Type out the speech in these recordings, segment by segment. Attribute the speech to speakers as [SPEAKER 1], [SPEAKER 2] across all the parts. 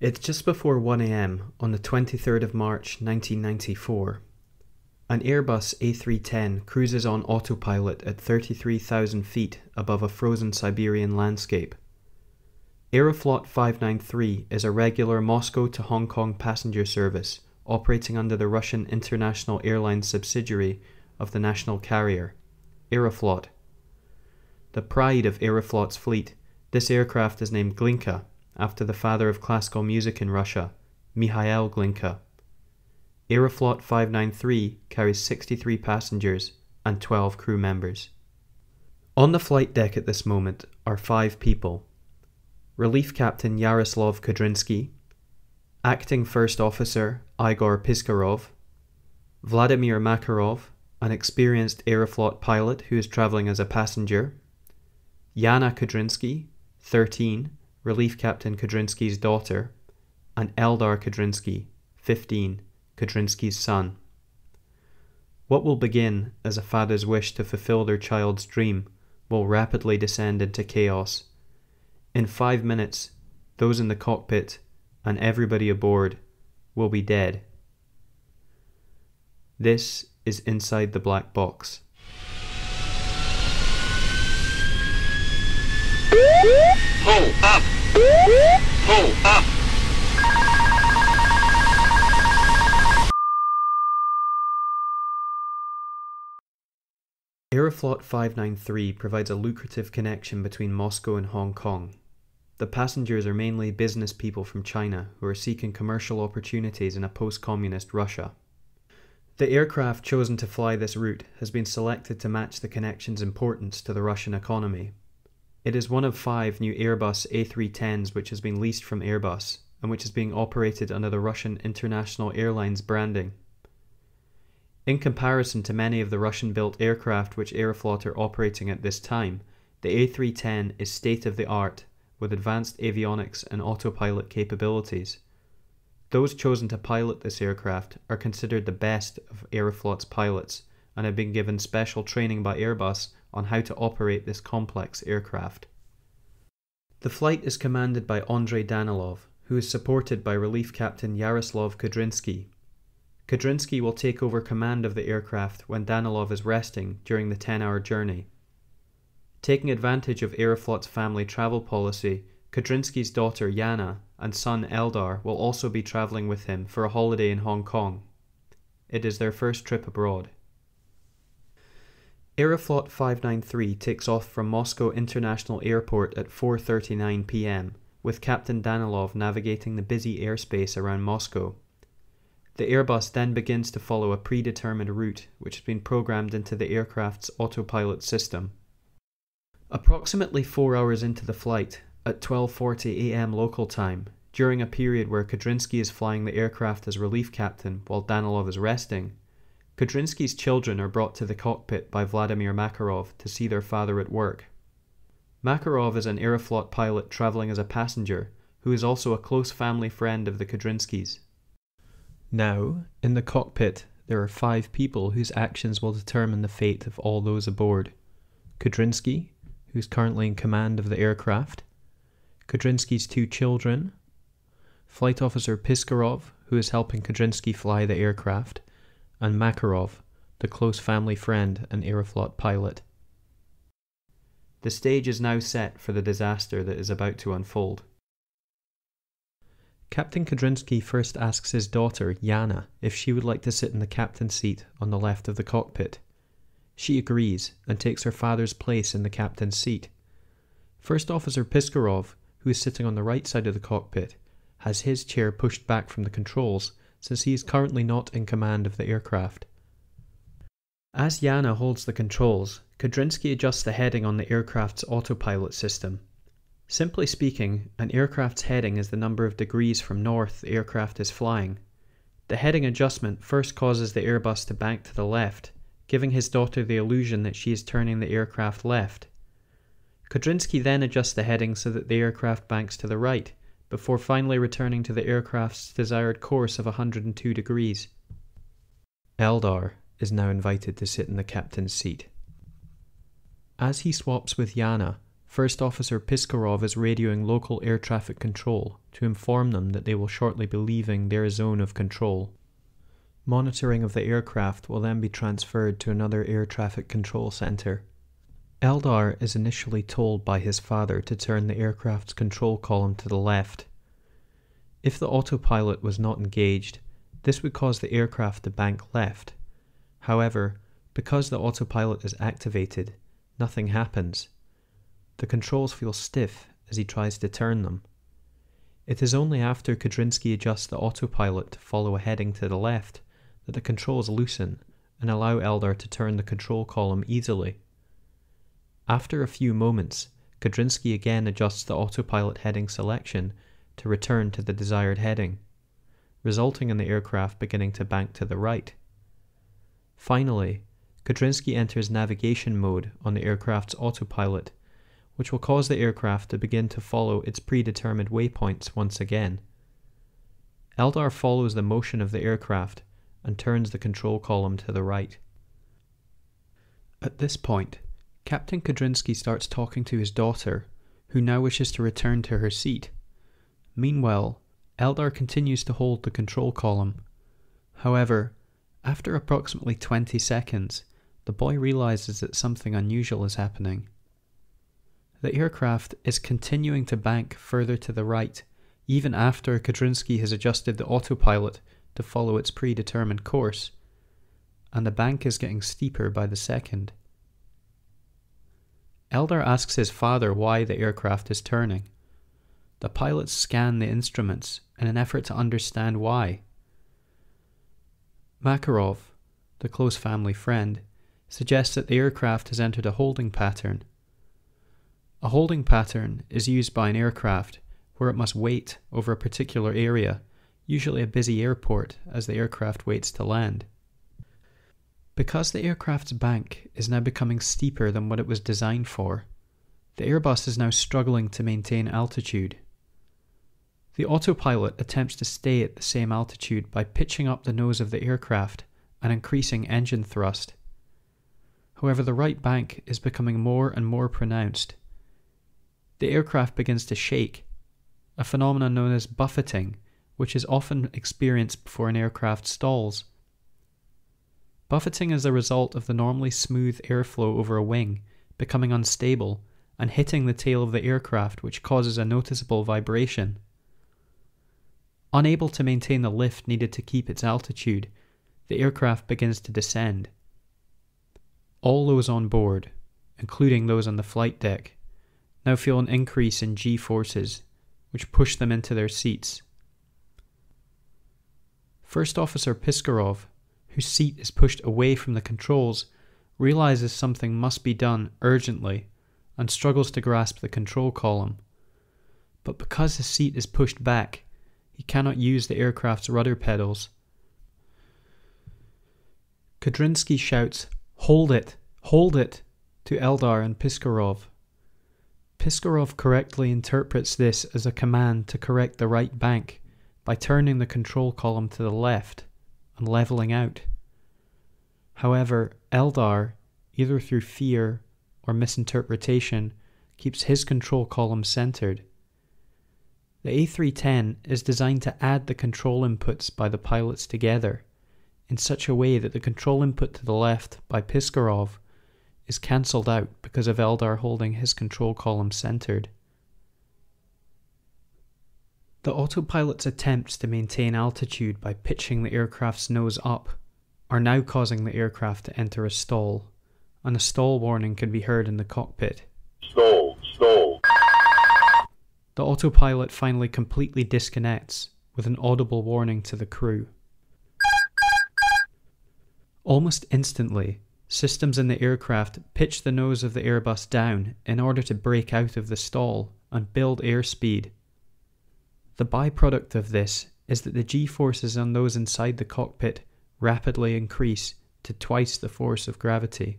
[SPEAKER 1] It's just before 1 a.m. on the 23rd of March 1994. An Airbus A310 cruises on autopilot at 33,000 feet above a frozen Siberian landscape. Aeroflot 593 is a regular Moscow to Hong Kong passenger service operating under the Russian International Airlines subsidiary of the national carrier, Aeroflot. The pride of Aeroflot's fleet, this aircraft is named Glinka, after the father of classical music in Russia, Mihail Glinka. Aeroflot 593 carries 63 passengers and 12 crew members. On the flight deck at this moment are 5 people: Relief Captain Yaroslav Kudrinsky, Acting First Officer Igor Piskaryov, Vladimir Makarov, an experienced Aeroflot pilot who is travelling as a passenger, Yana Kudrinsky, 13, Relief Captain Kudrinsky's daughter, and Eldar Kudrinsky, 15, Kudrinsky's son. What will begin as a father's wish to fulfill their child's dream will rapidly descend into chaos. In 5 minutes, those in the cockpit and everybody aboard will be dead. This is Inside the Black Box.
[SPEAKER 2] Pull up! Pull up!
[SPEAKER 1] Aeroflot 593 provides a lucrative connection between Moscow and Hong Kong. The passengers are mainly business people from China who are seeking commercial opportunities in a post-communist Russia. The aircraft chosen to fly this route has been selected to match the connection's importance to the Russian economy. It is one of 5 new Airbus A310s which has been leased from Airbus and which is being operated under the Russian International Airlines branding. In comparison to many of the Russian-built aircraft which Aeroflot are operating at this time, the A310 is state-of-the-art with advanced avionics and autopilot capabilities. Those chosen to pilot this aircraft are considered the best of Aeroflot's pilots and have been given special training by Airbus on how to operate this complex aircraft. The flight is commanded by Andrei Danilov, who is supported by Relief Captain Yaroslav Kudrinsky. Kudrinsky will take over command of the aircraft when Danilov is resting during the 10-hour journey. Taking advantage of Aeroflot's family travel policy, Kudrinsky's daughter Yana and son Eldar will also be travelling with him for a holiday in Hong Kong. It is their first trip abroad. Aeroflot 593 takes off from Moscow International Airport at 4:39 p.m, with Captain Danilov navigating the busy airspace around Moscow. The Airbus then begins to follow a predetermined route which has been programmed into the aircraft's autopilot system. Approximately 4 hours into the flight, at 12:40 a.m. local time, during a period where Kudrinsky is flying the aircraft as relief captain while Danilov is resting, Kudrinsky's children are brought to the cockpit by Vladimir Makarov to see their father at work. Makarov is an Aeroflot pilot travelling as a passenger who is also a close family friend of the Kudrinskys. Now, in the cockpit, there are 5 people whose actions will determine the fate of all those aboard. Kudrinsky, who is currently in command of the aircraft, Kudrinsky's 2 children, Flight Officer Piskaryov, who is helping Kudrinsky fly the aircraft, and Makarov, the close family friend and Aeroflot pilot. The stage is now set for the disaster that is about to unfold. Captain Kudrinsky first asks his daughter, Yana, if she would like to sit in the captain's seat on the left of the cockpit. She agrees and takes her father's place in the captain's seat. First Officer Piskaryov, who is sitting on the right side of the cockpit, has his chair pushed back from the controls since he is currently not in command of the aircraft. As Yana holds the controls, Kudrinsky adjusts the heading on the aircraft's autopilot system. Simply speaking, an aircraft's heading is the number of degrees from north the aircraft is flying. The heading adjustment first causes the Airbus to bank to the left, giving his daughter the illusion that she is turning the aircraft left. Kudrinsky then adjusts the heading so that the aircraft banks to the right, before finally returning to the aircraft's desired course of 102 degrees. Eldar is now invited to sit in the captain's seat. As he swaps with Yana, First Officer Piskaryov is radioing local air traffic control to inform them that they will shortly be leaving their zone of control. Monitoring of the aircraft will then be transferred to another air traffic control center. Eldar is initially told by his father to turn the aircraft's control column to the left. If the autopilot was not engaged, this would cause the aircraft to bank left. However, because the autopilot is activated, nothing happens. The controls feel stiff as he tries to turn them. It is only after Kudrinsky adjusts the autopilot to follow a heading to the left that the controls loosen and allow Eldar to turn the control column easily. After a few moments, Kudrinsky again adjusts the autopilot heading selection to return to the desired heading, resulting in the aircraft beginning to bank to the right. Finally, Kudrinsky enters navigation mode on the aircraft's autopilot, which will cause the aircraft to begin to follow its predetermined waypoints once again. Eldar follows the motion of the aircraft and turns the control column to the right. At this point, Captain Kudrinsky starts talking to his daughter, who now wishes to return to her seat. Meanwhile, Eldar continues to hold the control column. However, after approximately 20 seconds, the boy realizes that something unusual is happening. The aircraft is continuing to bank further to the right, even after Kudrinsky has adjusted the autopilot to follow its predetermined course, and the bank is getting steeper by the second. Eldar asks his father why the aircraft is turning. The pilots scan the instruments in an effort to understand why. Makarov, the close family friend, suggests that the aircraft has entered a holding pattern. A holding pattern is used by an aircraft where it must wait over a particular area, usually a busy airport, as the aircraft waits to land. Because the aircraft's bank is now becoming steeper than what it was designed for, the Airbus is now struggling to maintain altitude. The autopilot attempts to stay at the same altitude by pitching up the nose of the aircraft and increasing engine thrust. However, the right bank is becoming more and more pronounced. The aircraft begins to shake, a phenomenon known as buffeting, which is often experienced before an aircraft stalls. Buffeting is the result of the normally smooth airflow over a wing becoming unstable and hitting the tail of the aircraft, which causes a noticeable vibration. Unable to maintain the lift needed to keep its altitude, the aircraft begins to descend. All those on board, including those on the flight deck, now feel an increase in G-forces, which push them into their seats. First Officer Piskaryov, whose seat is pushed away from the controls, realizes something must be done urgently and struggles to grasp the control column. But because his seat is pushed back, he cannot use the aircraft's rudder pedals. Kudrinsky shouts, "Hold it! Hold it!" to Eldar and Piskaryov. Piskaryov correctly interprets this as a command to correct the right bank by turning the control column to the left and leveling out. However, Eldar, either through fear or misinterpretation, keeps his control column centered. The A310 is designed to add the control inputs by the pilots together in such a way that the control input to the left by Piskaryov is cancelled out because of Eldar holding his control column centered. The autopilot's attempts to maintain altitude by pitching the aircraft's nose up are now causing the aircraft to enter a stall, and a stall warning can be heard in the cockpit.
[SPEAKER 2] Stall, stall.
[SPEAKER 1] The autopilot finally completely disconnects with an audible warning to the crew. Almost instantly, systems in the aircraft pitch the nose of the Airbus down in order to break out of the stall and build airspeed. The byproduct of this is that the G-forces on those inside the cockpit rapidly increase to twice the force of gravity.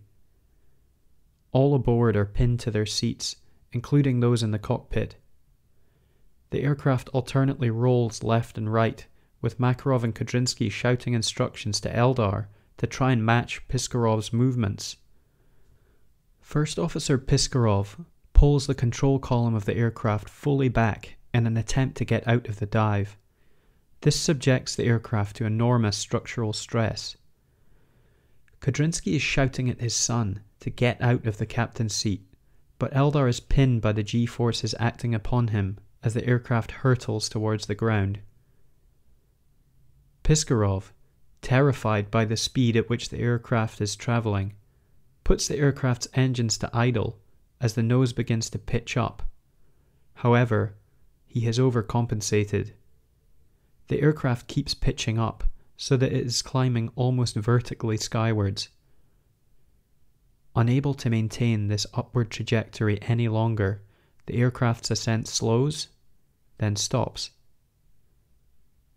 [SPEAKER 1] All aboard are pinned to their seats, including those in the cockpit. The aircraft alternately rolls left and right, with Makarov and Kudrinsky shouting instructions to Eldar to try and match Piskaryov's movements. First Officer Piskaryov pulls the control column of the aircraft fully back in an attempt to get out of the dive. This subjects the aircraft to enormous structural stress. Kudrinsky is shouting at his son to get out of the captain's seat, but Eldar is pinned by the G-forces acting upon him as the aircraft hurtles towards the ground. Piskaryov, terrified by the speed at which the aircraft is travelling, puts the aircraft's engines to idle as the nose begins to pitch up. However, he has overcompensated. The aircraft keeps pitching up so that it is climbing almost vertically skywards. Unable to maintain this upward trajectory any longer, the aircraft's ascent slows, then stops.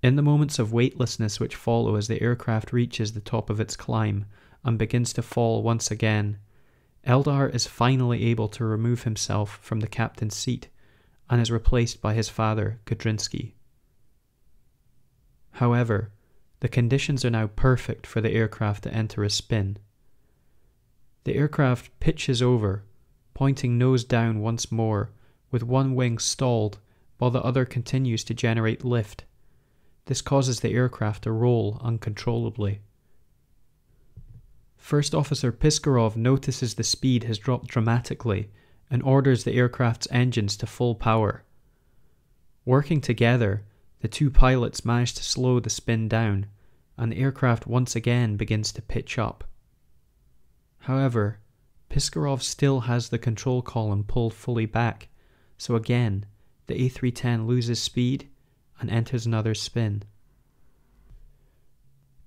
[SPEAKER 1] In the moments of weightlessness which follow as the aircraft reaches the top of its climb and begins to fall once again, Eldar is finally able to remove himself from the captain's seat and is replaced by his father, Kudrinsky. However, the conditions are now perfect for the aircraft to enter a spin. The aircraft pitches over, pointing nose down once more, with one wing stalled while the other continues to generate lift. This causes the aircraft to roll uncontrollably. First Officer Piskaryov notices the speed has dropped dramatically and orders the aircraft's engines to full power. Working together, the two pilots manage to slow the spin down, and the aircraft once again begins to pitch up. However, Piskaryov still has the control column pulled fully back, so again, the A310 loses speed and enters another spin.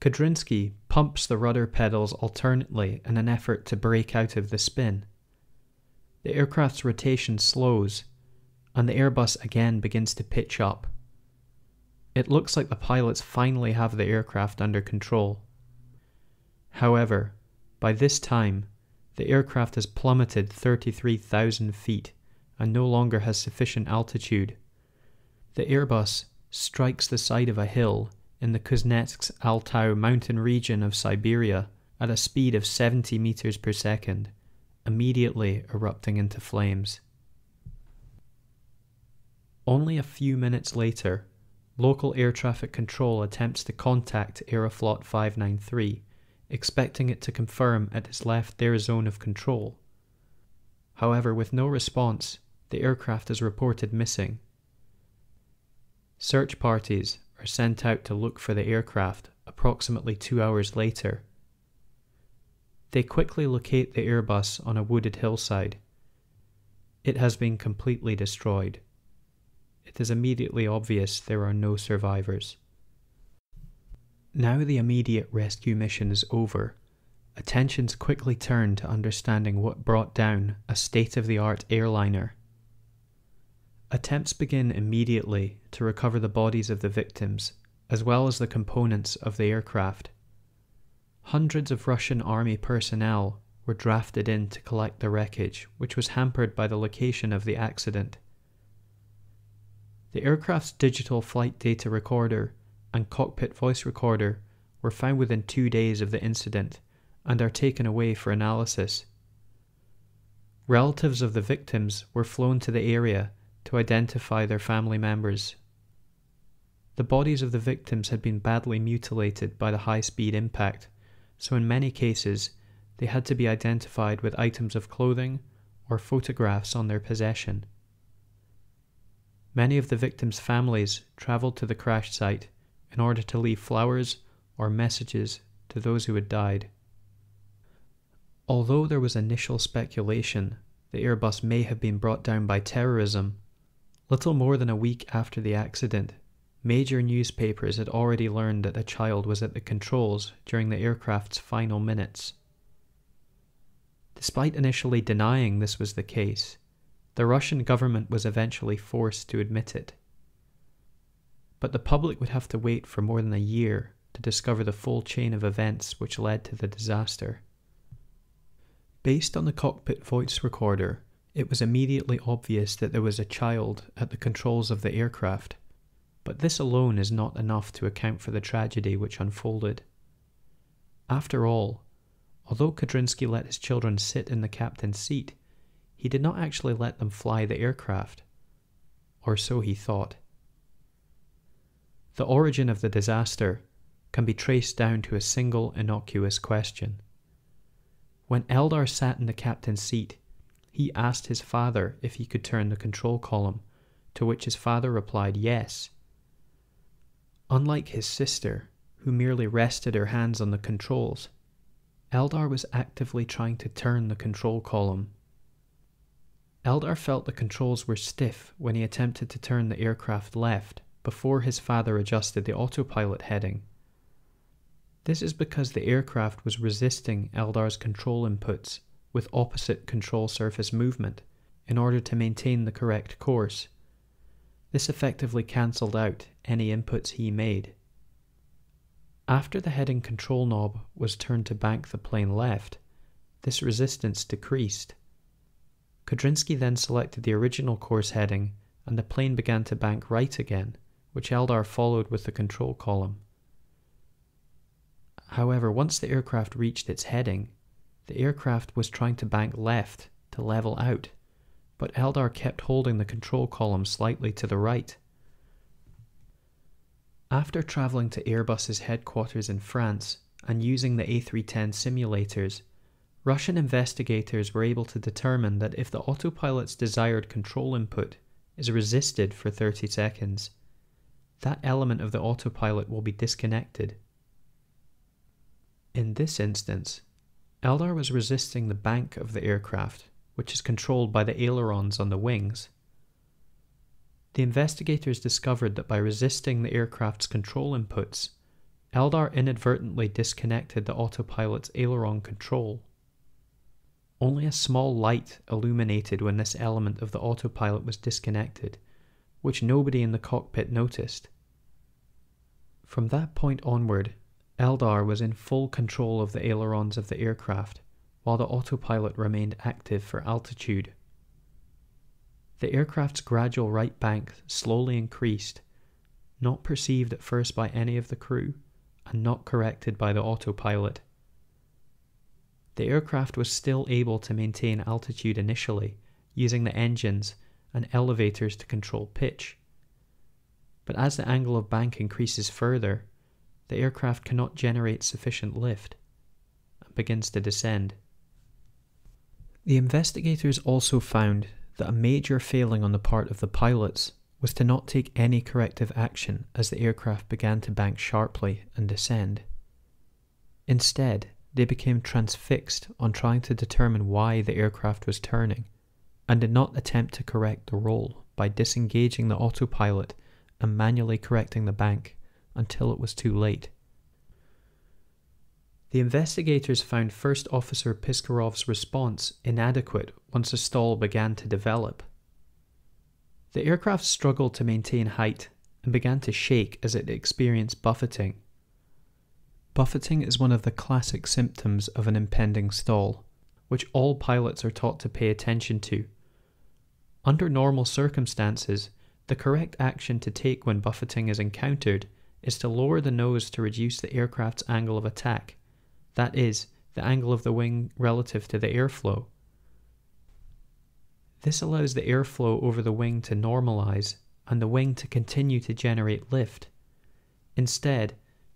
[SPEAKER 1] Kudrinsky pumps the rudder pedals alternately in an effort to break out of the spin. The aircraft's rotation slows, and the Airbus again begins to pitch up. It looks like the pilots finally have the aircraft under control. However, by this time, the aircraft has plummeted 33,000 feet and no longer has sufficient altitude. The Airbus strikes the side of a hill in the Kuznetsk Altau mountain region of Siberia at a speed of 70 meters per second, immediately erupting into flames. Only a few minutes later, local air traffic control attempts to contact Aeroflot 593, expecting it to confirm it has left their zone of control. However, with no response, the aircraft is reported missing. Search parties are sent out to look for the aircraft approximately 2 hours later. They quickly locate the Airbus on a wooded hillside. It has been completely destroyed. It is immediately obvious there are no survivors. Now the immediate rescue mission is over, attentions quickly turn to understanding what brought down a state-of-the-art airliner. Attempts begin immediately to recover the bodies of the victims, as well as the components of the aircraft. Hundreds of Russian army personnel were drafted in to collect the wreckage, which was hampered by the location of the accident. The aircraft's digital flight data recorder and cockpit voice recorder were found within 2 days of the incident and are taken away for analysis. Relatives of the victims were flown to the area to identify their family members. The bodies of the victims had been badly mutilated by the high-speed impact, so in many cases they had to be identified with items of clothing or photographs on their possession. Many of the victims' families travelled to the crash site in order to leave flowers or messages to those who had died. Although there was initial speculation the Airbus may have been brought down by terrorism, little more than a week after the accident, major newspapers had already learned that a child was at the controls during the aircraft's final minutes. Despite initially denying this was the case, the Russian government was eventually forced to admit it. But the public would have to wait for more than a year to discover the full chain of events which led to the disaster. Based on the cockpit voice recorder, it was immediately obvious that there was a child at the controls of the aircraft, but this alone is not enough to account for the tragedy which unfolded. After all, although Kudrinsky let his children sit in the captain's seat, he did not actually let them fly the aircraft. Or so he thought. The origin of the disaster can be traced down to a single innocuous question. When Eldar sat in the captain's seat, he asked his father if he could turn the control column, to which his father replied yes. Unlike his sister, who merely rested her hands on the controls, Eldar was actively trying to turn the control column. Eldar felt the controls were stiff when he attempted to turn the aircraft left before his father adjusted the autopilot heading. This is because the aircraft was resisting Eldar's control inputs with opposite control surface movement in order to maintain the correct course. This effectively cancelled out any inputs he made. After the heading control knob was turned to bank the plane left, this resistance decreased. Kudrinsky then selected the original course heading and the plane began to bank right again, which Eldar followed with the control column. However, once the aircraft reached its heading, the aircraft was trying to bank left to level out, but Eldar kept holding the control column slightly to the right. After travelling to Airbus's headquarters in France and using the A310 simulators, Russian investigators were able to determine that if the autopilot's desired control input is resisted for 30 seconds, that element of the autopilot will be disconnected. In this instance, Eldar was resisting the bank of the aircraft, which is controlled by the ailerons on the wings. The investigators discovered that by resisting the aircraft's control inputs, Eldar inadvertently disconnected the autopilot's aileron control. Only a small light illuminated when this element of the autopilot was disconnected, which nobody in the cockpit noticed. From that point onward, Eldar was in full control of the ailerons of the aircraft, while the autopilot remained active for altitude. The aircraft's gradual right bank slowly increased, not perceived at first by any of the crew, and not corrected by the autopilot. The aircraft was still able to maintain altitude initially, using the engines and elevators to control pitch. But as the angle of bank increases further, the aircraft cannot generate sufficient lift and begins to descend. The investigators also found that a major failing on the part of the pilots was to not take any corrective action as the aircraft began to bank sharply and descend. Instead, they became transfixed on trying to determine why the aircraft was turning, and did not attempt to correct the roll by disengaging the autopilot and manually correcting the bank until it was too late. The investigators found First Officer Piskaryov's response inadequate once a stall began to develop. The aircraft struggled to maintain height and began to shake as it experienced buffeting. Buffeting is one of the classic symptoms of an impending stall, which all pilots are taught to pay attention to. Under normal circumstances, the correct action to take when buffeting is encountered is to lower the nose to reduce the aircraft's angle of attack, that is, the angle of the wing relative to the airflow. This allows the airflow over the wing to normalize and the wing to continue to generate lift. Instead,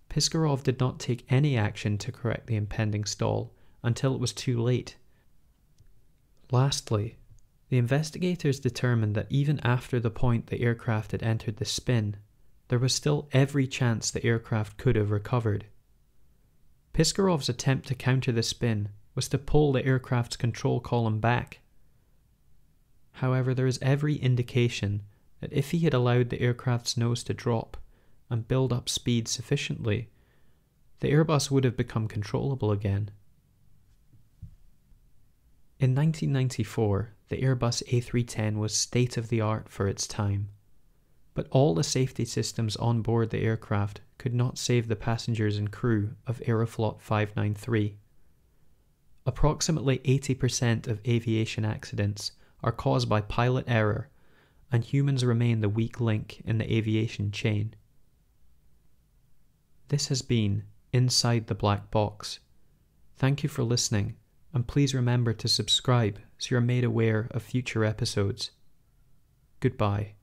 [SPEAKER 1] Piskaryov did not take any action to correct the impending stall until it was too late. Lastly, the investigators determined that even after the point the aircraft had entered the spin, there was still every chance the aircraft could have recovered. Piskaryov's attempt to counter the spin was to pull the aircraft's control column back. However, there is every indication that if he had allowed the aircraft's nose to drop and build up speed sufficiently, the Airbus would have become controllable again. In 1994, the Airbus A310 was state-of-the-art for its time, but all the safety systems on board the aircraft could not save the passengers and crew of Aeroflot 593. Approximately 80% of aviation accidents are caused by pilot error, and humans remain the weak link in the aviation chain. This has been Inside the Black Box. Thank you for listening, and please remember to subscribe so you're made aware of future episodes. Goodbye.